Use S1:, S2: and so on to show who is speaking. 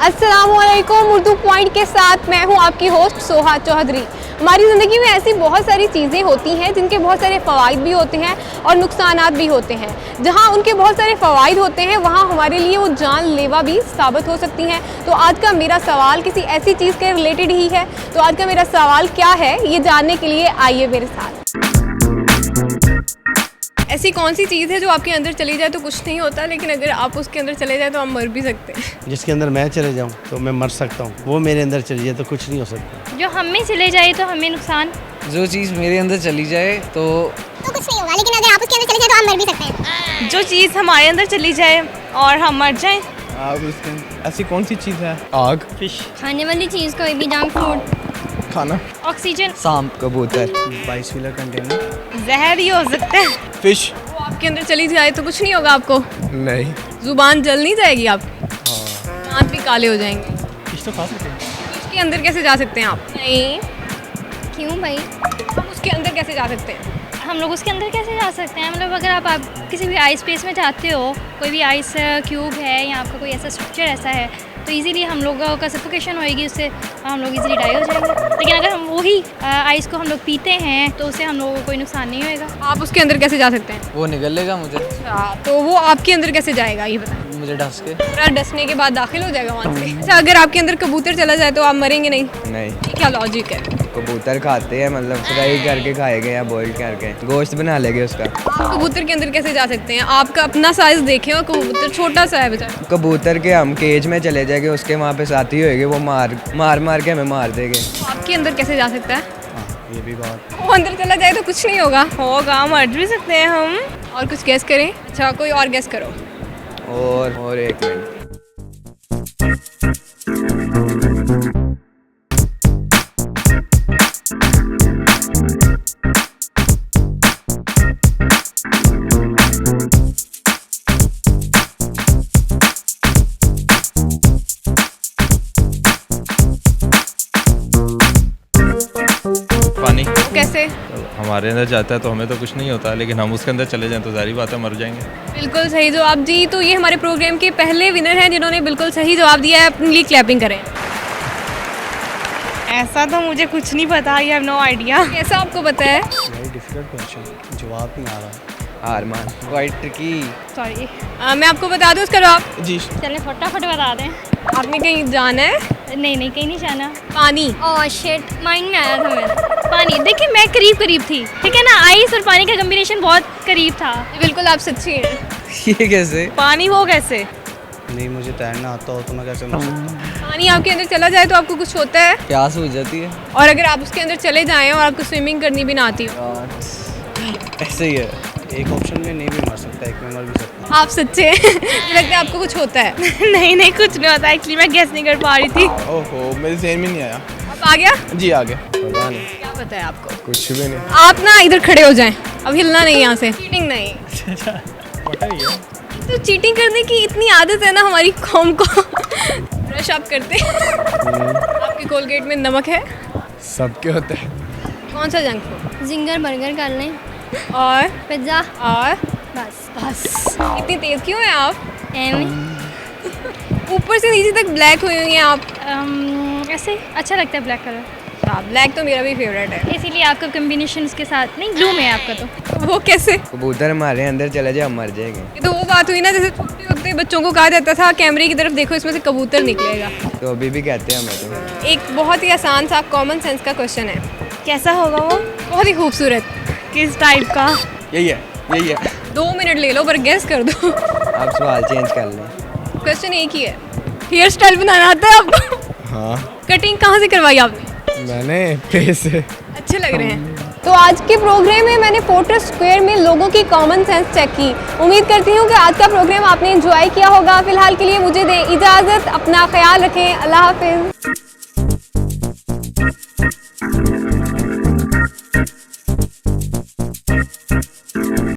S1: अस्सलामुअलैकुम। उर्दू पॉइंट के साथ मैं हूं आपकी होस्ट सोहा चौधरी। हमारी ज़िंदगी में ऐसी बहुत सारी चीज़ें होती हैं जिनके बहुत सारे फ़वाइद भी होते हैं और नुकसानात भी होते हैं। जहां उनके बहुत सारे फ़वाइद होते हैं वहां हमारे लिए वो जानलेवा भी साबित हो सकती हैं। तो आज का मेरा सवाल किसी ऐसी चीज़ के रिलेटेड ही है। तो आज का मेरा सवाल क्या है ये जानने के लिए आइए मेरे साथ। ऐसी कौन सी चीज़ है जो आपके अंदर चली जाए तो कुछ नहीं होता, लेकिन अगर आप उसके अंदर चले जाए तो आप मर भी सकते हैं?
S2: जिसके अंदर मैं चले जाऊं तो मैं मर सकता हूं, वो मेरे अंदर चली जाए तो कुछ नहीं हो सकता।
S3: जो हम में चले जाए तो हमें नुकसान।
S4: जो चीज़ मेरे अंदर चली जाए तो
S5: कुछ नहीं होगा, लेकिन अगर आप उसके अंदर चले जाए तो आप मर भी सकते हैं।
S3: जो चीज़ हमारे अंदर चली जाए और हम मर जाएं।
S6: आग। उसके अंदर ऐसी कौन सी चीज़ है? आग, फिश,
S5: खाने वाली चीज़ कोई भी, जंक फूड,
S6: खाना,
S3: ऑक्सीजन,
S4: सांप, कबूतर,
S2: 22 व्हीलर कंटेनर,
S3: जहर ही हो सकता है।
S6: फिश।
S1: वो आपके अंदर चली जाए तो कुछ नहीं होगा आपको?
S6: नहीं।
S1: जुबान जल नहीं जाएगी आपकी? दांत भी काले हो जाएंगे।
S6: फिश तो खा सकते हैं।
S1: उसके अंदर कैसे जा सकते हैं आप? नहीं,
S5: क्यों भाई?
S1: हम उसके अंदर कैसे जा सकते हैं?
S3: हम लोग उसके अंदर कैसे जा सकते हैं? मतलब अगर आप किसी भी आइस स्पेस में जाते हो, कोई भी आइस क्यूब है या आपका कोई ऐसा स्ट्रक्चर ऐसा है, तो इजीली हम लोगों का सफोकेशन होएगी, उससे हम लोग इजीली डाई हो जाएंगे। लेकिन अगर हम वही आइस को हम लोग पीते हैं तो उससे हम लोगों को कोई नुकसान नहीं होएगा।
S1: आप उसके अंदर कैसे जा सकते हैं?
S4: वो निकल लेगा मुझे,
S1: तो वो आपके अंदर कैसे जाएगा ये बताएं।
S4: मुझे ढस के।
S1: पूरा डसने के बाद दाखिल हो जाएगा वहाँ से। अच्छा, अगर आपके अंदर कबूतर चला जाए तो आप मरेंगे नहीं?
S4: नहीं।
S1: ये क्या लॉजिक है?
S4: कबूतर खाते हैं, मतलब फ्राई करके खाएंगे या बॉईल करके गोश्त बना लेंगे उसका।
S1: आप कबूतर के अंदर कैसे जा सकते हैं? आपका अपना साइज देखें और कबूतर छोटा सा है बेचारा।
S4: कबूतर के हम केज में चले जाएंगे, उसके वहाँ पे साथी होएंगे, वो मार के हमें मार देंगे।
S1: तो आपके अंदर कैसे जा सकता है?
S2: ये भी बात।
S1: वो अंदर चला जाए तो कुछ नहीं होगा।
S3: होगा, मर भी सकते हैं हम।
S1: और कुछ गैस करें। अच्छा, कोई और गैस करो।
S4: और एक मिनट।
S6: पानी।
S1: कैसे?
S7: हमारे अंदर जाता है तो हमें तो कुछ नहीं होता, लेकिन हम उसके अंदर चले जाएं तो जारी बात है मर जाएंगे।
S1: बिल्कुल सही जवाब जी। तो ये हमारे प्रोग्राम के पहले विनर हैं जिन्होंने बिल्कुल सही जवाब दिया है। अपने लिए क्लैपिंग करें।
S3: ऐसा तो मुझे कुछ नहीं पता, आई हैव नो आइडिया।
S1: कैसा आपको पता है?
S2: वेरी डिफिकल्ट क्वेश्चन, जवाब नहीं आ रहा।
S4: Harman, quite tricky.
S3: सॉरी।
S1: मैं आपको बता दूँ उसका जवाब?
S6: जी।
S3: चलें फटाफट बता दें।
S1: आपने कहीं जाना है?
S3: नहीं कहीं नहीं जाना।
S1: पानी।
S5: ओह शिट, माइंड में आया था मेरे।
S3: पानी। देखिए मैं करीब थी, ठीक है ना। आइस और पानी का कॉम्बिनेशन बहुत करीब था।
S1: बिल्कुल आप सच्ची हैं।
S4: ये कैसे?
S3: पानी वो कैसे?
S2: नहीं, मुझे तैरना आता हो तो मैं कैसे मर सकता हूँ?
S1: पानी आपके अंदर चला जाए तो आपको कुछ होता है?
S4: प्यास हो जाती है।
S1: और अगर आप उसके अंदर चले जाएं और आपको स्विमिंग करनी भी ना आती हो?
S4: ऐसे ही है।
S2: एक ऑप्शन में नहीं भी मर सकता, एक में मर भी सकता हूँ।
S1: आप सच्चे हैं। मुझे लगता है आपको कुछ होता है।
S3: नहीं कुछ नहीं होता। एक्चुअली मैं गेस नहीं कर पा रही थी।
S6: ओहो, मेरे ज़हन में नहीं आया।
S1: अब आ गया?
S6: जी आ गया।
S2: पता नहीं।
S1: क्या पता है आपको?
S6: कुछ भी नहीं।
S1: आप ना इधर खड़े हो जाएं। अब हिलना नहीं यहाँ से। चीटिंग नहीं।
S6: पता ही है।
S1: तो चीटिंग करने की इतनी आदत है ना हमारी कौम को। ब्रश आप करते हैं? आपके कोलगेट में नमक है?
S6: सबके होते हैं।
S1: कौन सा जंक फूड?
S5: जिंगर बर्गर कर लें
S1: और
S5: पिज्ज़ा,
S1: और
S5: बस।
S1: इतनी तेज क्यों हैं आप?
S5: एम
S1: ऊपर से नीचे तक ब्लैक हुई हुई हैं आप।
S3: ऐसे अच्छा लगता है ब्लैक कलर,
S1: ब्लैक तो मेरा भी फेवरेट है।
S3: इसीलिए आपका कॉम्बिनेशन उसके साथ नहीं। ब्लू में है आपका तो।
S1: वो कैसे?
S4: कबूतर हमारे अंदर चले जाए हम मर जाएंगे।
S1: ये तो वो बात हुई ना जैसे छोटे होते बच्चों को कहा जाता था कैमरे की तरफ देखो इसमें से कबूतर निकलेगा।
S4: तो अभी भी कहते हैं हमें तो।
S1: एक बहुत ही आसान सा कॉमन सेंस का क्वेश्चन है।
S3: कैसा होगा वो?
S1: बहुत ही खूबसूरत।
S3: किस टाइप का?
S6: यही है।
S1: 2 मिनट ले लो पर गेस कर दो।
S4: आप सवाल चेंज कर लें।
S1: क्वेश्चन एक ही है। हेयर स्टाइल बनाना आता है आपको?
S6: हाँ,
S1: कटिंग कहाँ से करवाई आपने?
S6: मैंने फेस से।
S1: अच्छे लग रहे हैं। तो आज के प्रोग्राम में मैंने पोर्टर स्क्वायर में लोगों की कॉमन सेंस चेक की। उम्मीद करती हूँ कि आज का प्रोग्राम आपने एंजॉय किया होगा। फिलहाल के लिए मुझे दें इजाज़त। अपना ख्याल रखें। अल्लाह हाफिज़।